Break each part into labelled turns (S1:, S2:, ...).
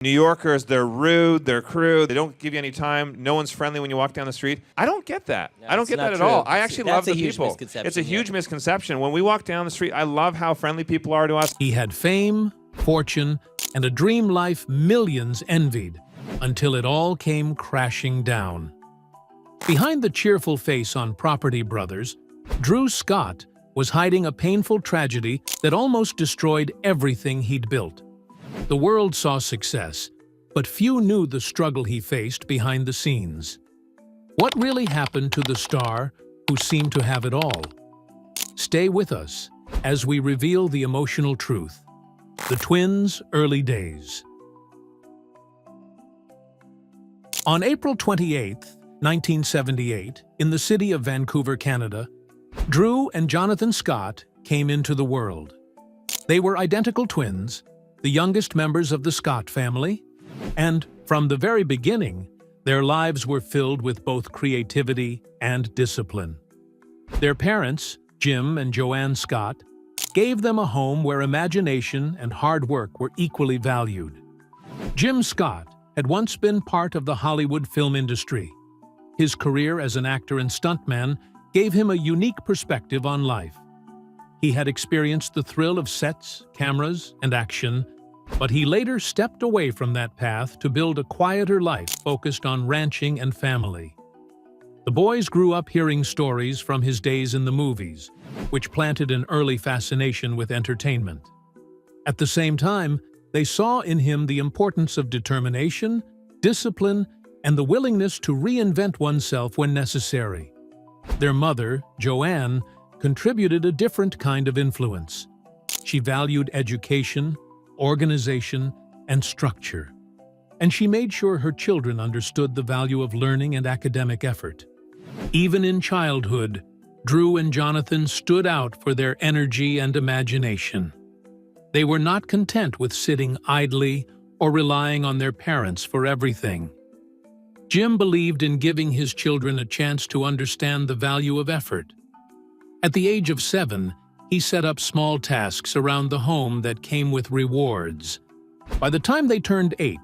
S1: New Yorkers, they're rude, they're crude, they don't give you any time, no one's friendly when you walk down the street. I don't get that.
S2: No,
S1: I don't
S2: it's
S1: get
S2: not
S1: that at
S2: true.
S1: all. I actually love the
S2: That's a huge
S1: people.
S2: misconception,
S1: It's a huge
S2: yeah.
S1: misconception. When we walk down the street, I love how friendly people are to us.
S3: He had fame, fortune, and a dream life millions envied, until it all came crashing down. Behind the cheerful face on Property Brothers, Drew Scott was hiding a painful tragedy that almost destroyed everything he'd built. The world saw success, but few knew the struggle he faced behind the scenes. What really happened to the star who seemed to have it all? Stay with us as we reveal the emotional truth. The twins' early days. On April 28, 1978, in the city of Vancouver, Canada, Drew and Jonathan Scott came into the world. They were identical twins, the youngest members of the Scott family, and from the very beginning, their lives were filled with both creativity and discipline. Their parents, Jim and Joanne Scott, gave them a home where imagination and hard work were equally valued. Jim Scott had once been part of the Hollywood film industry. His career as an actor and stuntman gave him a unique perspective on life. He had experienced the thrill of sets, cameras, and action, but he later stepped away from that path to build a quieter life focused on ranching and family. The boys grew up hearing stories from his days in the movies, which planted an early fascination with entertainment. At the same time, they saw in him the importance of determination, discipline, and the willingness to reinvent oneself when necessary. Their mother, Joanne, contributed a different kind of influence. She valued education, organization, and structure, and she made sure her children understood the value of learning and academic effort. Even in childhood, Drew and Jonathan stood out for their energy and imagination. They were not content with sitting idly or relying on their parents for everything. Jim believed in giving his children a chance to understand the value of effort. At the age of 7, he set up small tasks around the home that came with rewards. By the time they turned 8,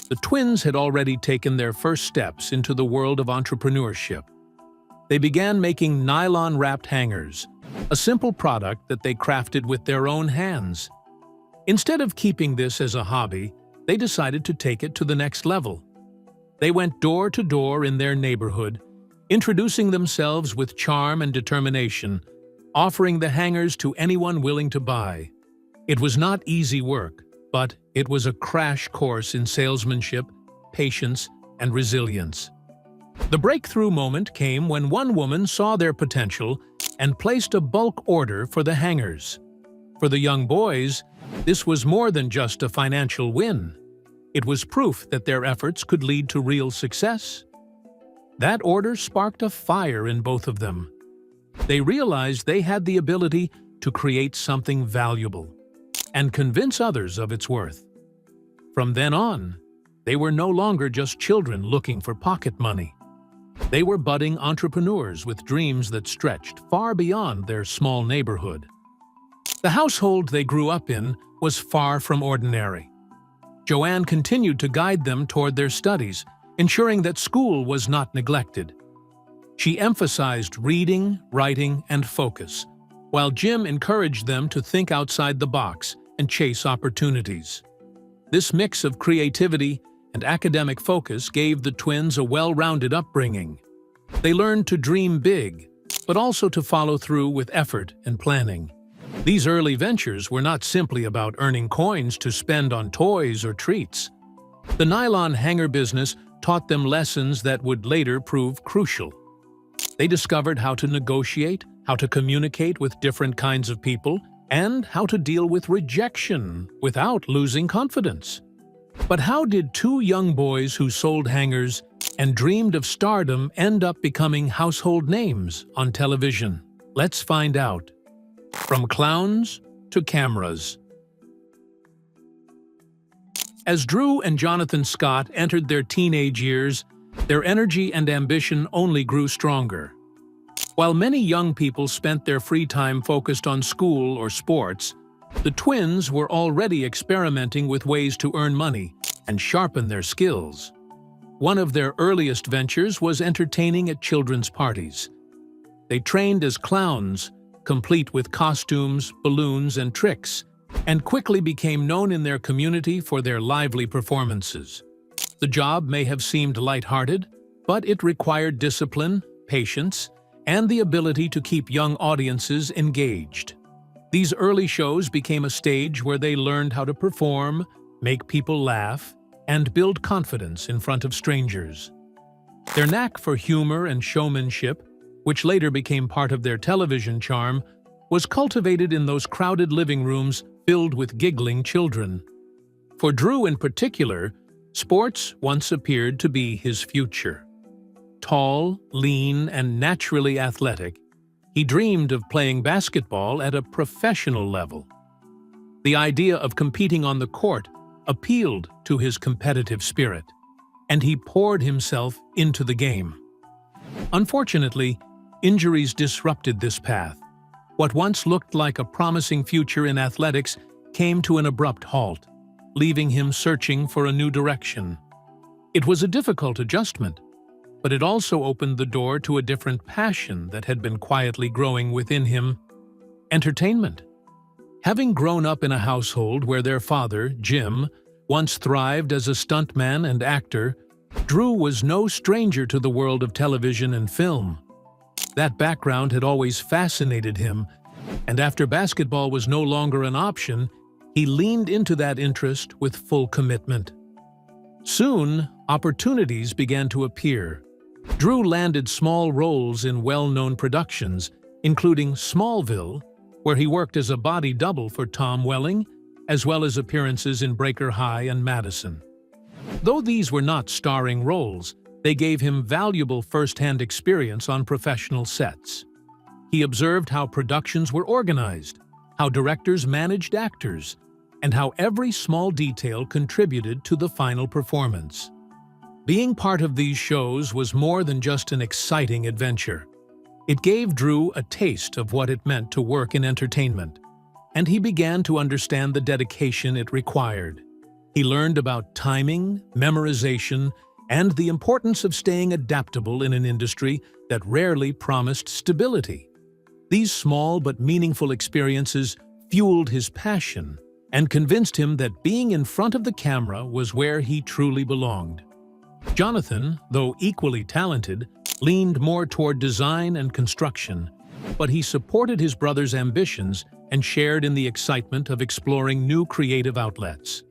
S3: the twins had already taken their first steps into the world of entrepreneurship. They began making nylon-wrapped hangers, a simple product that they crafted with their own hands. Instead of keeping this as a hobby, they decided to take it to the next level. They went door to door in their neighborhood, introducing themselves with charm and determination, offering the hangers to anyone willing to buy. It was not easy work, but it was a crash course in salesmanship, patience, and resilience. The breakthrough moment came when one woman saw their potential and placed a bulk order for the hangers. For the young boys, this was more than just a financial win. It was proof that their efforts could lead to real success. That order sparked a fire in both of them. They realized they had the ability to create something valuable and convince others of its worth. From then on, they were no longer just children looking for pocket money. They were budding entrepreneurs with dreams that stretched far beyond their small neighborhood. The household they grew up in was far from ordinary. Joanne continued to guide them toward their studies, ensuring that school was not neglected. She emphasized reading, writing, and focus, while Jim encouraged them to think outside the box and chase opportunities. This mix of creativity and academic focus gave the twins a well-rounded upbringing. They learned to dream big, but also to follow through with effort and planning. These early ventures were not simply about earning coins to spend on toys or treats. The nylon hanger business taught them lessons that would later prove crucial. They discovered how to negotiate, how to communicate with different kinds of people, and how to deal with rejection without losing confidence. But how did two young boys who sold hangers and dreamed of stardom end up becoming household names on television? Let's find out. From clowns to cameras. As Drew and Jonathan Scott entered their teenage years, their energy and ambition only grew stronger. While many young people spent their free time focused on school or sports, the twins were already experimenting with ways to earn money and sharpen their skills. One of their earliest ventures was entertaining at children's parties. They trained as clowns, complete with costumes, balloons, and tricks, and quickly became known in their community for their lively performances. The job may have seemed lighthearted, but it required discipline, patience, and the ability to keep young audiences engaged. These early shows became a stage where they learned how to perform, make people laugh, and build confidence in front of strangers. Their knack for humor and showmanship, which later became part of their television charm, was cultivated in those crowded living rooms filled with giggling children. For Drew in particular, sports once appeared to be his future. Tall, lean, and naturally athletic, he dreamed of playing basketball at a professional level. The idea of competing on the court appealed to his competitive spirit, and he poured himself into the game. Unfortunately, injuries disrupted this path. What once looked like a promising future in athletics came to an abrupt halt, leaving him searching for a new direction. It was a difficult adjustment, but it also opened the door to a different passion that had been quietly growing within him: entertainment. Having grown up in a household where their father, Jim, once thrived as a stuntman and actor, Drew was no stranger to the world of television and film. That background had always fascinated him, and after basketball was no longer an option, he leaned into that interest with full commitment. Soon, opportunities began to appear. Drew landed small roles in well-known productions, including Smallville, where he worked as a body double for Tom Welling, as well as appearances in Breaker High and Madison. Though these were not starring roles, they gave him valuable first-hand experience on professional sets. He observed how productions were organized, how directors managed actors, and how every small detail contributed to the final performance. Being part of these shows was more than just an exciting adventure. It gave Drew a taste of what it meant to work in entertainment, and he began to understand the dedication it required. He learned about timing, memorization, and the importance of staying adaptable in an industry that rarely promised stability. These small but meaningful experiences fueled his passion and convinced him that being in front of the camera was where he truly belonged. Jonathan, though equally talented, leaned more toward design and construction, but he supported his brother's ambitions and shared in the excitement of exploring new creative outlets.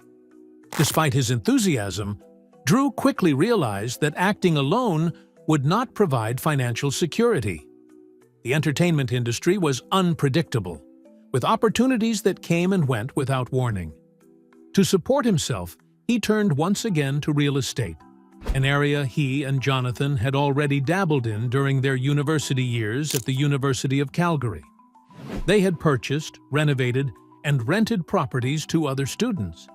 S3: Despite his enthusiasm, Drew quickly realized that acting alone would not provide financial security. The entertainment industry was unpredictable, with opportunities that came and went without warning. To support himself, he turned once again to real estate, an area he and Jonathan had already dabbled in during their university years at the University of Calgary. They had purchased, renovated, and rented properties to other students,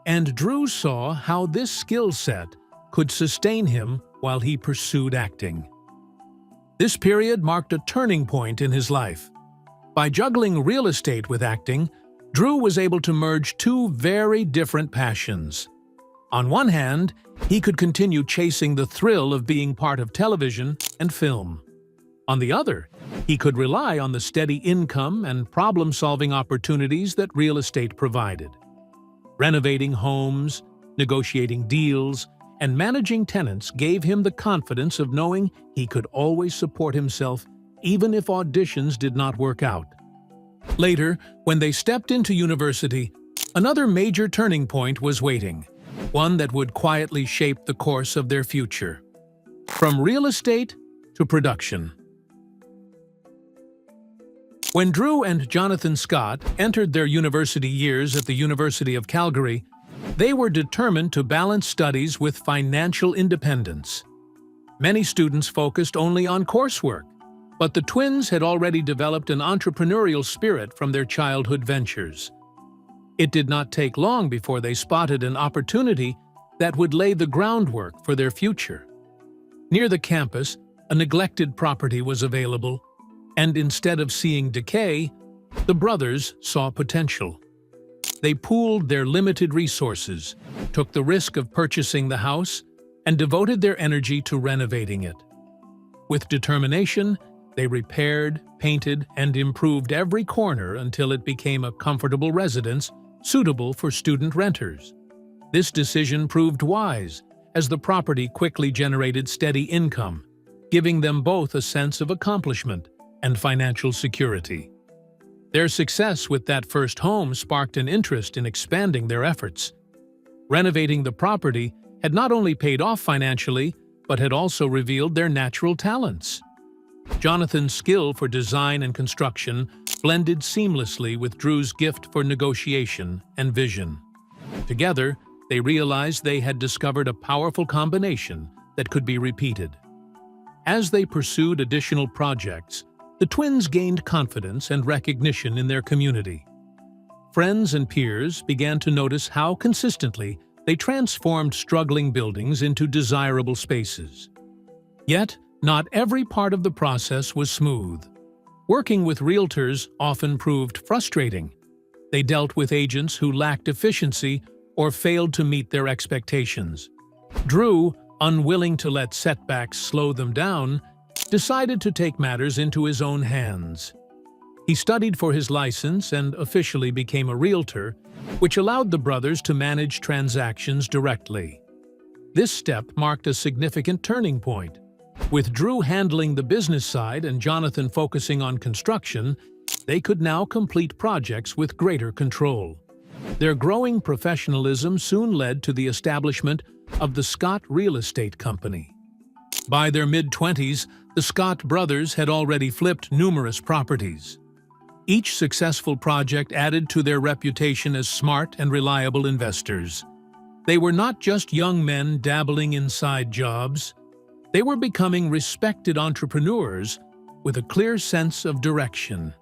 S3: and Drew saw how this skill set could sustain him while he pursued acting. This period marked a turning point in his life. By juggling real estate with acting, Drew was able to merge two very different passions. On one hand, he could continue chasing the thrill of being part of television and film. On the other, he could rely on the steady income and problem-solving opportunities that real estate provided. Renovating homes, negotiating deals, and managing tenants gave him the confidence of knowing he could always support himself even if auditions did not work out. Later, when they stepped into university, another major turning point was waiting, one that would quietly shape the course of their future. From real estate to production. When Drew and Jonathan Scott entered their university years at the University of Calgary, they were determined to balance studies with financial independence. Many students focused only on coursework, but the twins had already developed an entrepreneurial spirit from their childhood ventures. It did not take long before they spotted an opportunity that would lay the groundwork for their future. Near the campus, a neglected property was available, and instead of seeing decay, the brothers saw potential. They pooled their limited resources, took the risk of purchasing the house, and devoted their energy to renovating it. With determination, they repaired, painted, and improved every corner until it became a comfortable residence suitable for student renters. This decision proved wise, as the property quickly generated steady income, giving them both a sense of accomplishment and financial security. Their success with that first home sparked an interest in expanding their efforts. Renovating the property had not only paid off financially, but had also revealed their natural talents. Jonathan's skill for design and construction blended seamlessly with Drew's gift for negotiation and vision. Together, they realized they had discovered a powerful combination that could be repeated. As they pursued additional projects, the twins gained confidence and recognition in their community. Friends and peers began to notice how consistently they transformed struggling buildings into desirable spaces. Yet, not every part of the process was smooth. Working with realtors often proved frustrating. They dealt with agents who lacked efficiency or failed to meet their expectations. Drew, unwilling to let setbacks slow them down, decided to take matters into his own hands. He studied for his license and officially became a realtor, which allowed the brothers to manage transactions directly. This step marked a significant turning point. With Drew handling the business side and Jonathan focusing on construction, they could now complete projects with greater control. Their growing professionalism soon led to the establishment of the Scott Real Estate Company. By their mid-20s, the Scott brothers had already flipped numerous properties. Each successful project added to their reputation as smart and reliable investors. They were not just young men dabbling in side jobs. They were becoming respected entrepreneurs with a clear sense of direction.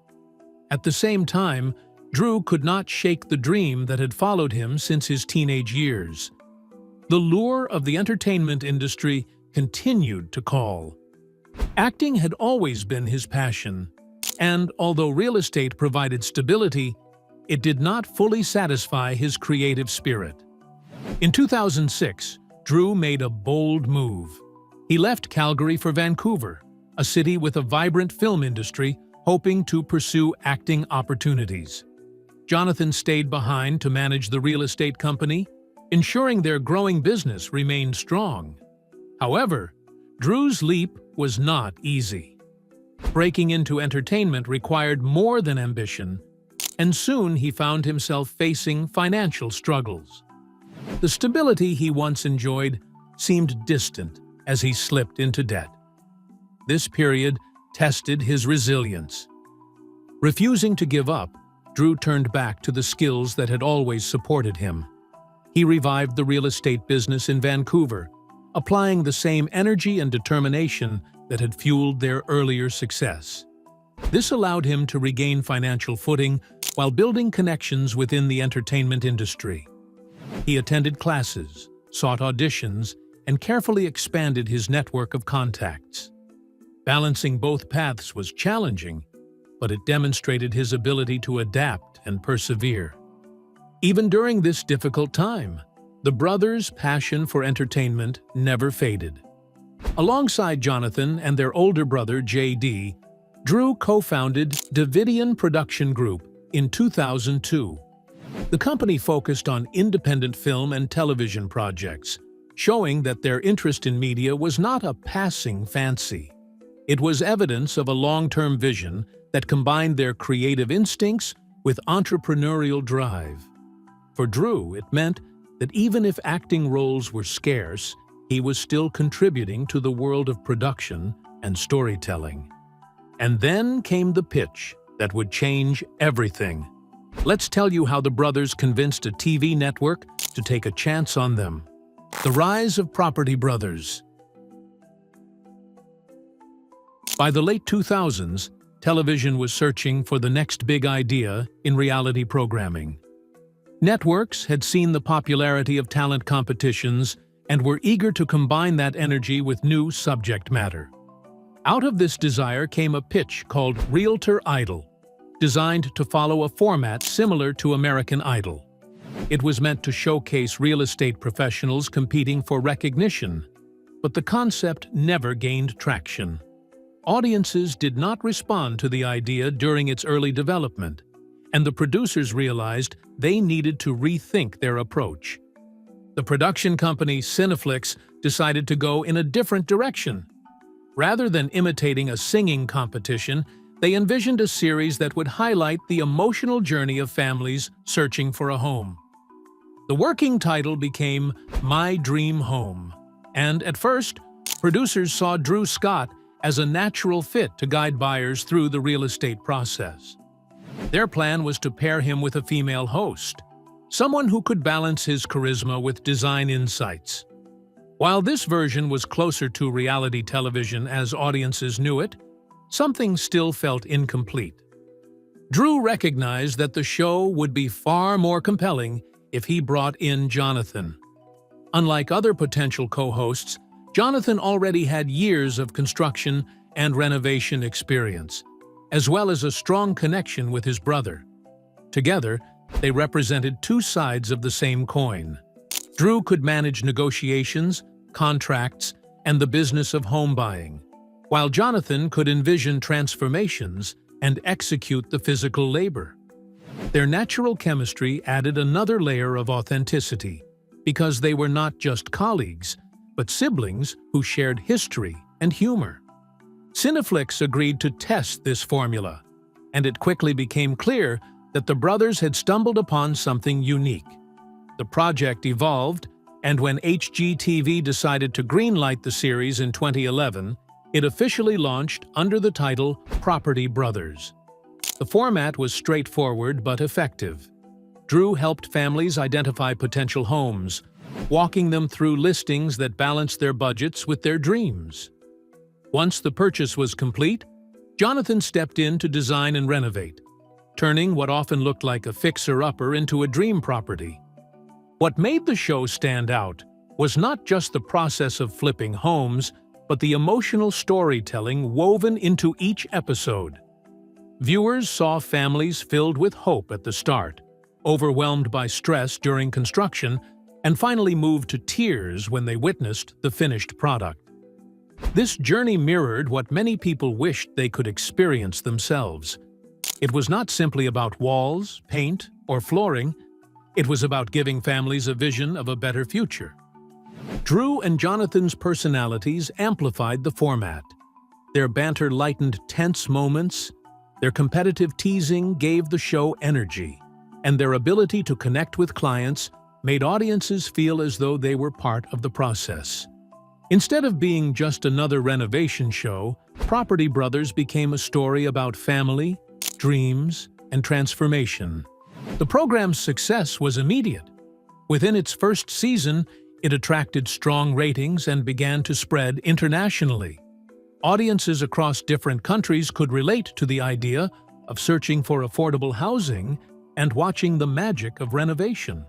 S3: At the same time, Drew could not shake the dream that had followed him since his teenage years. The lure of the entertainment industry continued to call. Acting had always been his passion, and although real estate provided stability, it did not fully satisfy his creative spirit. In 2006, Drew made a bold move. He left Calgary for Vancouver, a city with a vibrant film industry, hoping to pursue acting opportunities. Jonathan stayed behind to manage the real estate company, ensuring their growing business remained strong. However, Drew's leap was not easy. Breaking into entertainment required more than ambition, and soon he found himself facing financial struggles. The stability he once enjoyed seemed distant as he slipped into debt. This period tested his resilience. Refusing to give up, Drew turned back to the skills that had always supported him. He revived the real estate business in Vancouver, applying the same energy and determination that had fueled their earlier success. This allowed him to regain financial footing while building connections within the entertainment industry. He attended classes, sought auditions, and carefully expanded his network of contacts. Balancing both paths was challenging, but it demonstrated his ability to adapt and persevere. Even during this difficult time, the brothers' passion for entertainment never faded. Alongside Jonathan and their older brother, J.D., Drew co-founded Davidian Production Group in 2002. The company focused on independent film and television projects, showing that their interest in media was not a passing fancy. It was evidence of a long-term vision that combined their creative instincts with entrepreneurial drive. For Drew, it meant that even if acting roles were scarce, he was still contributing to the world of production and storytelling. And then came the pitch that would change everything. Let's tell you how the brothers convinced a TV network to take a chance on them. The rise of property brothers. By the late 2000s, television was searching for the next big idea in reality programming. Networks had seen the popularity of talent competitions and were eager to combine that energy with new subject matter. Out of this desire came a pitch called Realtor Idol, designed to follow a format similar to American Idol. It was meant to showcase real estate professionals competing for recognition, but the concept never gained traction. Audiences did not respond to the idea during its early development, and the producers realized they needed to rethink their approach. The production company Cineflix decided to go in a different direction. Rather than imitating a singing competition, they envisioned a series that would highlight the emotional journey of families searching for a home. The working title became My Dream Home, and at first, producers saw Drew Scott as a natural fit to guide buyers through the real estate process. Their plan was to pair him with a female host, someone who could balance his charisma with design insights. While this version was closer to reality television as audiences knew it, something still felt incomplete. Drew recognized that the show would be far more compelling if he brought in Jonathan. Unlike other potential co-hosts, Jonathan already had years of construction and renovation experience, as well as a strong connection with his brother. Together, they represented two sides of the same coin. Drew could manage negotiations, contracts, and the business of home buying, while Jonathan could envision transformations and execute the physical labor. Their natural chemistry added another layer of authenticity, because they were not just colleagues, but siblings who shared history and humor. Cineflix agreed to test this formula, and it quickly became clear that the brothers had stumbled upon something unique. The project evolved, and when HGTV decided to greenlight the series in 2011, it officially launched under the title Property Brothers. The format was straightforward but effective. Drew helped families identify potential homes, walking them through listings that balanced their budgets with their dreams. Once the purchase was complete, Jonathan stepped in to design and renovate, turning what often looked like a fixer-upper into a dream property. What made the show stand out was not just the process of flipping homes, but the emotional storytelling woven into each episode. Viewers saw families filled with hope at the start, overwhelmed by stress during construction, and finally moved to tears when they witnessed the finished product. This journey mirrored what many people wished they could experience themselves. It was not simply about walls, paint, or flooring. It was about giving families a vision of a better future. Drew and Jonathan's personalities amplified the format. Their banter lightened tense moments, their competitive teasing gave the show energy, and their ability to connect with clients made audiences feel as though they were part of the process. Instead of being just another renovation show, Property Brothers became a story about family, dreams, and transformation. The program's success was immediate. Within its first season, it attracted strong ratings and began to spread internationally. Audiences across different countries could relate to the idea of searching for affordable housing and watching the magic of renovation.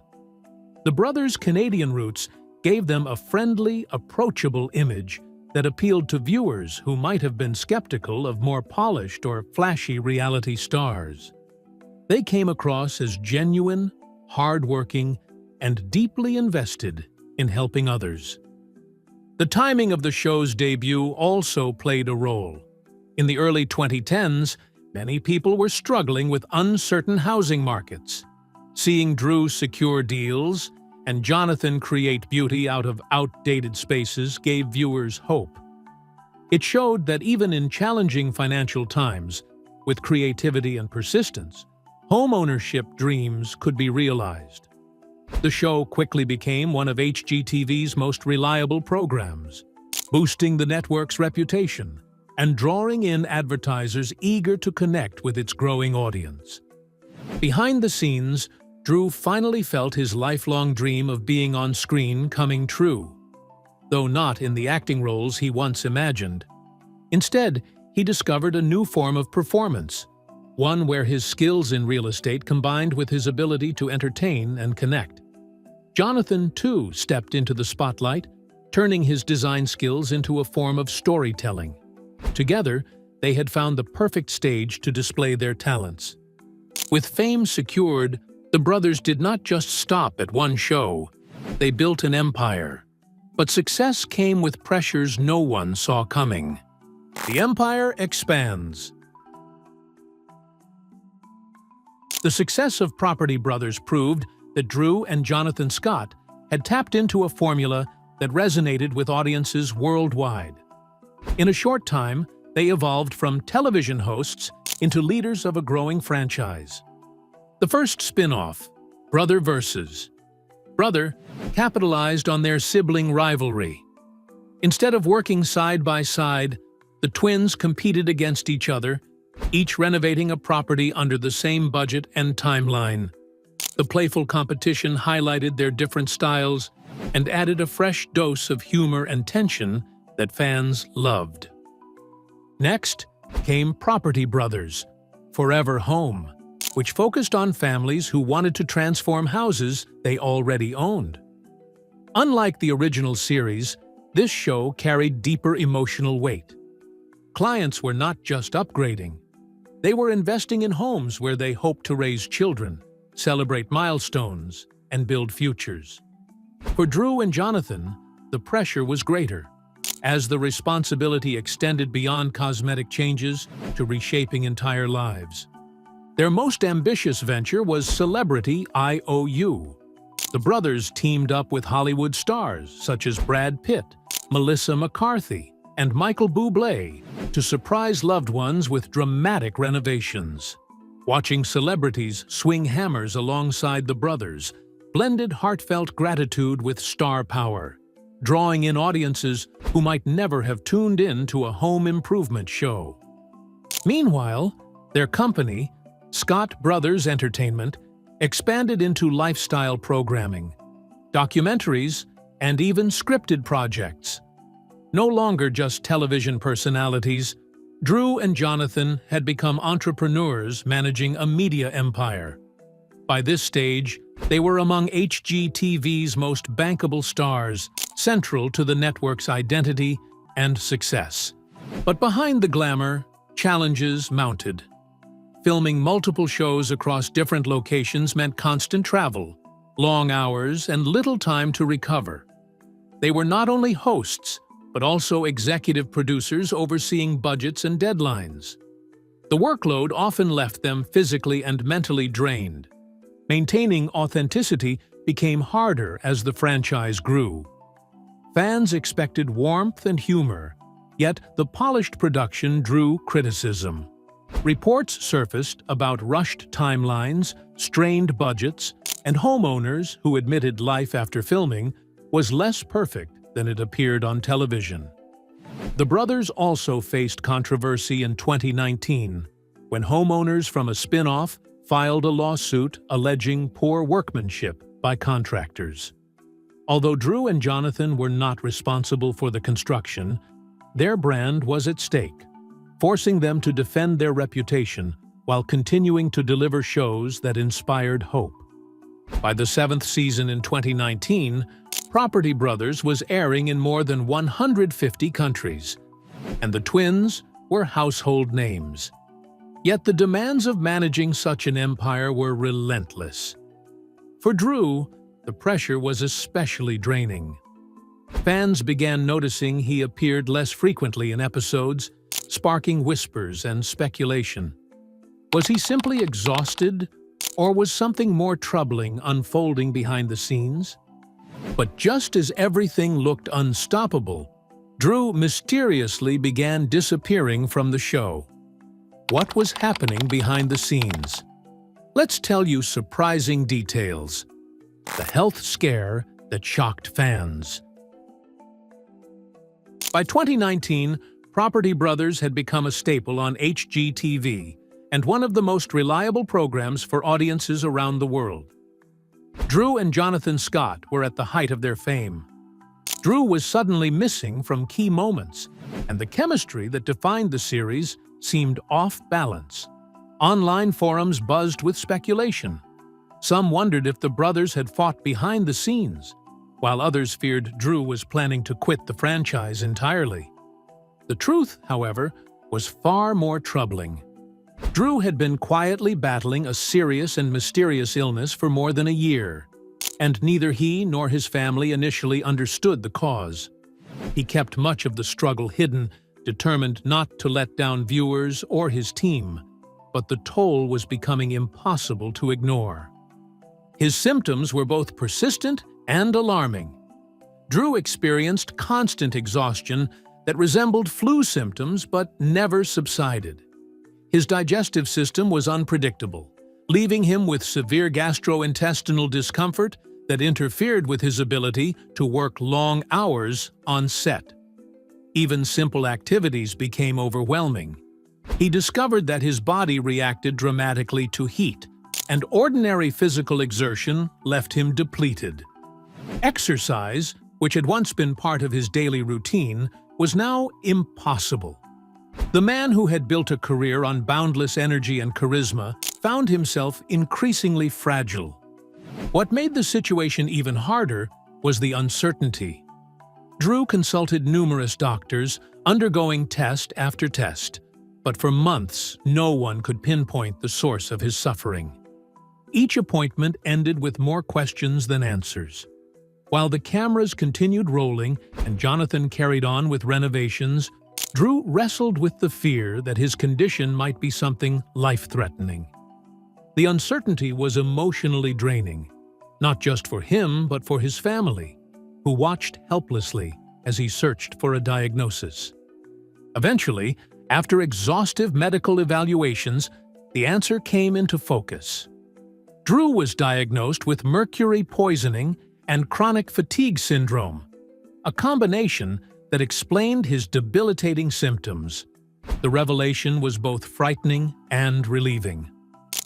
S3: The brothers' Canadian roots gave them a friendly, approachable image that appealed to viewers who might have been skeptical of more polished or flashy reality stars. They came across as genuine, hardworking, and deeply invested in helping others. The timing of the show's debut also played a role. In the early 2010s, many people were struggling with uncertain housing markets. Seeing Drew secure deals and Jonathan create beauty out of outdated spaces gave viewers hope. It showed that even in challenging financial times, with creativity and persistence, homeownership dreams could be realized. The show quickly became one of HGTV's most reliable programs, boosting the network's reputation and drawing in advertisers eager to connect with its growing audience. Behind the scenes, Drew finally felt his lifelong dream of being on screen coming true, though not in the acting roles he once imagined. Instead, he discovered a new form of performance, one where his skills in real estate combined with his ability to entertain and connect. Jonathan, too, stepped into the spotlight, turning his design skills into a form of storytelling. Together, they had found the perfect stage to display their talents. With fame secured, The brothers did not just stop at one show. They built an empire. But success came with pressures no one saw coming. The empire expands. The success of Property Brothers proved that Drew and Jonathan Scott had tapped into a formula that resonated with audiences worldwide. In a short time, they evolved from television hosts into leaders of a growing franchise. The first spin-off, Brother vs. Brother, capitalized on their sibling rivalry. Instead of working side by side, the twins competed against each other, each renovating a property under the same budget and timeline. The playful competition highlighted their different styles and added a fresh dose of humor and tension that fans loved. Next came Property Brothers, Forever Home, which focused on families who wanted to transform houses they already owned. Unlike the original series, this show carried deeper emotional weight. Clients were not just upgrading. They were investing in homes where they hoped to raise children, celebrate milestones, and build futures. For Drew and Jonathan, the pressure was greater, as the responsibility extended beyond cosmetic changes to reshaping entire lives. Their most ambitious venture was Celebrity IOU. The brothers teamed up with Hollywood stars such as Brad Pitt, Melissa McCarthy, and Michael Bublé to surprise loved ones with dramatic renovations. Watching celebrities swing hammers alongside the brothers blended heartfelt gratitude with star power, drawing in audiences who might never have tuned in to a home improvement show. Meanwhile, their company, Scott Brothers Entertainment, expanded into lifestyle programming, documentaries, and even scripted projects. No longer just television personalities, Drew and Jonathan had become entrepreneurs managing a media empire. By this stage, they were among HGTV's most bankable stars, central to the network's identity and success. But behind the glamour, challenges mounted. Filming multiple shows across different locations meant constant travel, long hours, and little time to recover. They were not only hosts, but also executive producers overseeing budgets and deadlines. The workload often left them physically and mentally drained. Maintaining authenticity became harder as the franchise grew. Fans expected warmth and humor, yet the polished production drew criticism. Reports surfaced about rushed timelines, strained budgets, and homeowners who admitted life after filming was less perfect than it appeared on television. The brothers also faced controversy in 2019, when homeowners from a spin-off filed a lawsuit alleging poor workmanship by contractors. Although Drew and Jonathan were not responsible for the construction, their brand was at stake, forcing them to defend their reputation while continuing to deliver shows that inspired hope. By the 7th season in 2019, Property Brothers was airing in more than 150 countries, and the twins were household names. Yet the demands of managing such an empire were relentless. For Drew, the pressure was especially draining. Fans began noticing he appeared less frequently in episodes, sparking whispers and speculation. Was he simply exhausted, or was something more troubling unfolding behind the scenes? But just as everything looked unstoppable, Drew mysteriously began disappearing from the show. What was happening behind the scenes? Let's tell you surprising details. The health scare that shocked fans. By 2019, Property Brothers had become a staple on HGTV and one of the most reliable programs for audiences around the world. Drew and Jonathan Scott were at the height of their fame. Drew was suddenly missing from key moments, and the chemistry that defined the series seemed off balance. Online forums buzzed with speculation. Some wondered if the brothers had fought behind the scenes, while others feared Drew was planning to quit the franchise entirely. The truth, however, was far more troubling. Drew had been quietly battling a serious and mysterious illness for more than a year, and neither he nor his family initially understood the cause. He kept much of the struggle hidden, determined not to let down viewers or his team, but the toll was becoming impossible to ignore. His symptoms were both persistent and alarming. Drew experienced constant exhaustion that resembled flu symptoms but never subsided. His digestive system was unpredictable, leaving him with severe gastrointestinal discomfort that interfered with his ability to work long hours on set. Even simple activities became overwhelming. He discovered that his body reacted dramatically to heat, and ordinary physical exertion left him depleted. Exercise, which had once been part of his daily routine, was now impossible. The man who had built a career on boundless energy and charisma found himself increasingly fragile. What made the situation even harder was the uncertainty. Drew consulted numerous doctors, undergoing test after test, but for months no one could pinpoint the source of his suffering. Each appointment ended with more questions than answers. While the cameras continued rolling and Jonathan carried on with renovations, Drew wrestled with the fear that his condition might be something life-threatening. The uncertainty was emotionally draining, not just for him but for his family, who watched helplessly as he searched for a diagnosis. Eventually, after exhaustive medical evaluations, the answer came into focus. Drew was diagnosed with mercury poisoning and chronic fatigue syndrome, a combination that explained his debilitating symptoms. The revelation was both frightening and relieving.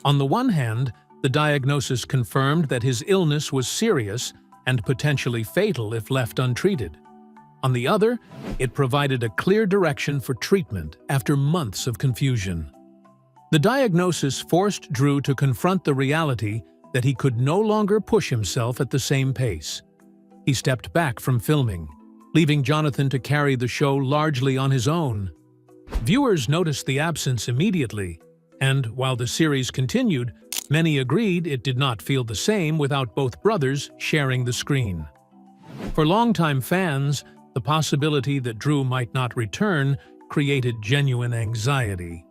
S3: On the one hand, the diagnosis confirmed that his illness was serious and potentially fatal if left untreated. On the other, it provided a clear direction for treatment after months of confusion. The diagnosis forced Drew to confront the reality that he could no longer push himself at the same pace. He stepped back from filming, leaving Jonathan to carry the show largely on his own. Viewers noticed the absence immediately, and while the series continued, many agreed it did not feel the same without both brothers sharing the screen. For longtime fans, the possibility that Drew might not return created genuine anxiety.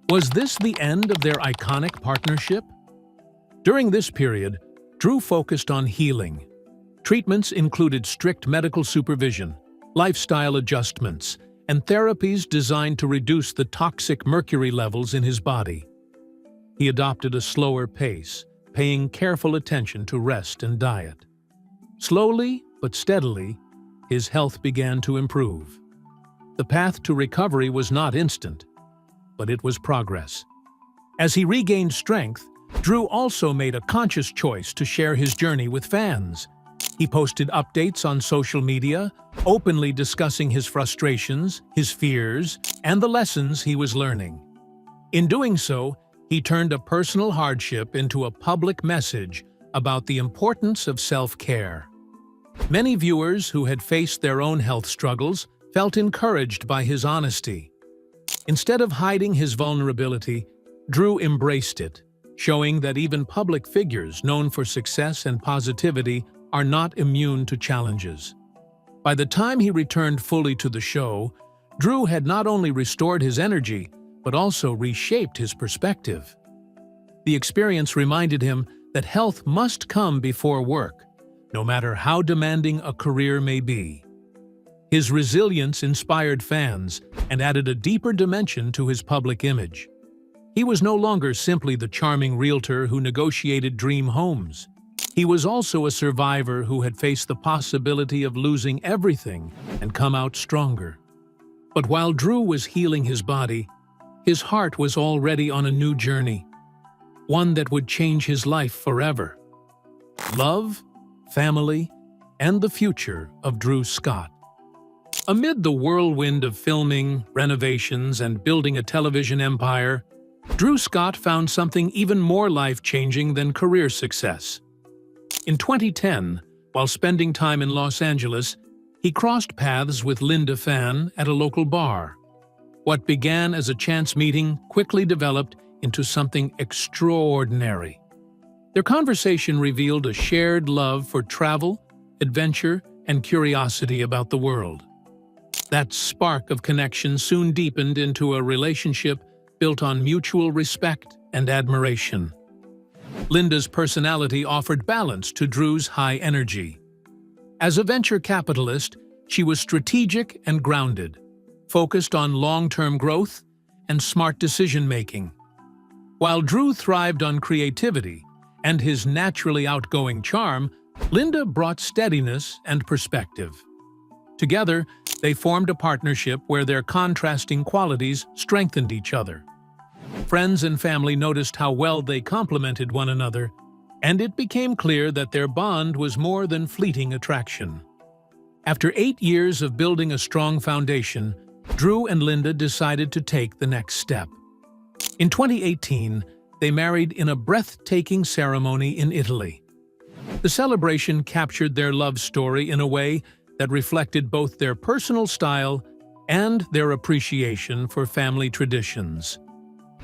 S3: Was this the end of their iconic partnership? During this period, Drew focused on healing. Treatments included strict medical supervision, lifestyle adjustments, and therapies designed to reduce the toxic mercury levels in his body. He adopted a slower pace, paying careful attention to rest and diet. Slowly but steadily, his health began to improve. The path to recovery was not instant, but it was progress. As he regained strength, Drew also made a conscious choice to share his journey with fans. He posted updates on social media, openly discussing his frustrations, his fears, and the lessons he was learning. In doing so, he turned a personal hardship into a public message about the importance of self-care. Many viewers who had faced their own health struggles felt encouraged by his honesty. Instead of hiding his vulnerability, Drew embraced it, showing that even public figures known for success and positivity are not immune to challenges. By the time he returned fully to the show, Drew had not only restored his energy, but also reshaped his perspective. The experience reminded him that health must come before work, no matter how demanding a career may be. His resilience inspired fans and added a deeper dimension to his public image. He was no longer simply the charming realtor who negotiated dream homes. He was also a survivor who had faced the possibility of losing everything and come out stronger. But while Drew was healing his body, his heart was already on a new journey, one that would change his life forever. Love, family, and the future of Drew Scott. Amid the whirlwind of filming, renovations, and building a television empire, Drew Scott found something even more life-changing than career success. In 2010, while spending time in Los Angeles, he crossed paths with Linda Fan at a local bar. What began as a chance meeting quickly developed into something extraordinary. Their conversation revealed a shared love for travel, adventure, and curiosity about the world. That spark of connection soon deepened into a relationship built on mutual respect and admiration. Linda's personality offered balance to Drew's high energy. As a venture capitalist, she was strategic and grounded, focused on long-term growth and smart decision-making. While Drew thrived on creativity and his naturally outgoing charm, Linda brought steadiness and perspective. Together, they formed a partnership where their contrasting qualities strengthened each other. Friends and family noticed how well they complemented one another, and it became clear that their bond was more than fleeting attraction. After 8 years of building a strong foundation, Drew and Linda decided to take the next step. In 2018, they married in a breathtaking ceremony in Italy. The celebration captured their love story in a way that reflected both their personal style and their appreciation for family traditions.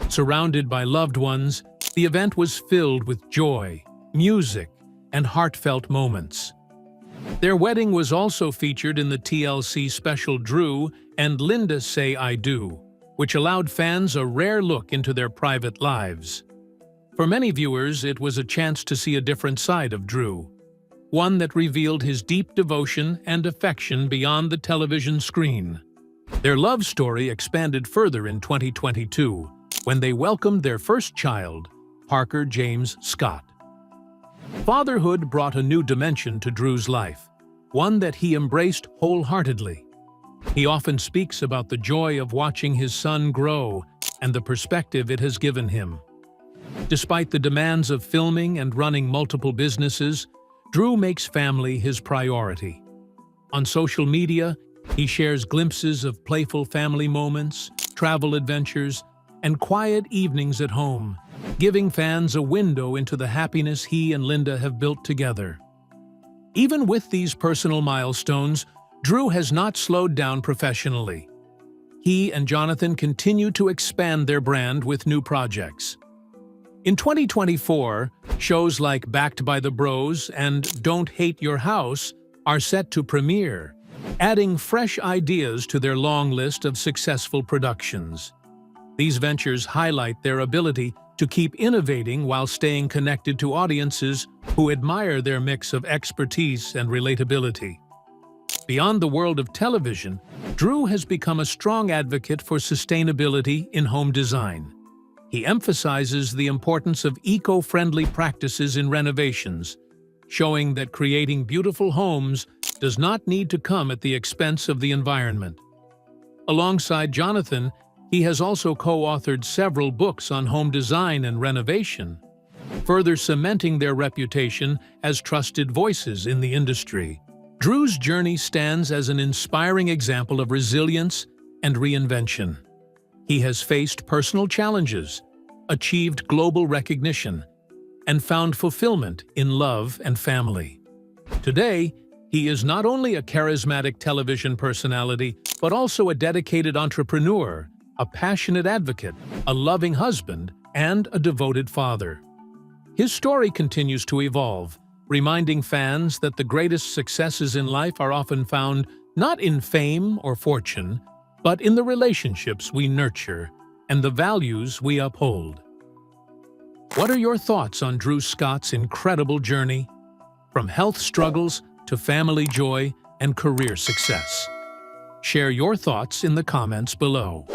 S3: Surrounded by loved ones, the event was filled with joy, music, and heartfelt moments. Their wedding was also featured in the TLC special Drew and Linda Say I Do, which allowed fans a rare look into their private lives. For many viewers, it was a chance to see a different side of Drew, one that revealed his deep devotion and affection beyond the television screen. Their love story expanded further in 2022, when they welcomed their first child, Parker James Scott. Fatherhood brought a new dimension to Drew's life, one that he embraced wholeheartedly. He often speaks about the joy of watching his son grow and the perspective it has given him. Despite the demands of filming and running multiple businesses, Drew makes family his priority. On social media, he shares glimpses of playful family moments, travel adventures, and quiet evenings at home, giving fans a window into the happiness he and Linda have built together. Even with these personal milestones, Drew has not slowed down professionally. He and Jonathan continue to expand their brand with new projects. In 2024, shows like Backed by the Bros and Don't Hate Your House are set to premiere, adding fresh ideas to their long list of successful productions. These ventures highlight their ability to keep innovating while staying connected to audiences who admire their mix of expertise and relatability. Beyond the world of television, Drew has become a strong advocate for sustainability in home design. He emphasizes the importance of eco-friendly practices in renovations, showing that creating beautiful homes does not need to come at the expense of the environment. Alongside Jonathan, he has also co-authored several books on home design and renovation, further cementing their reputation as trusted voices in the industry. Drew's journey stands as an inspiring example of resilience and reinvention. He has faced personal challenges, achieved global recognition, and found fulfillment in love and family. Today, he is not only a charismatic television personality, but also a dedicated entrepreneur, a passionate advocate, a loving husband, and a devoted father. His story continues to evolve, reminding fans that the greatest successes in life are often found not in fame or fortune, but in the relationships we nurture and the values we uphold. What are your thoughts on Drew Scott's incredible journey? From health struggles to family joy and career success. Share your thoughts in the comments below.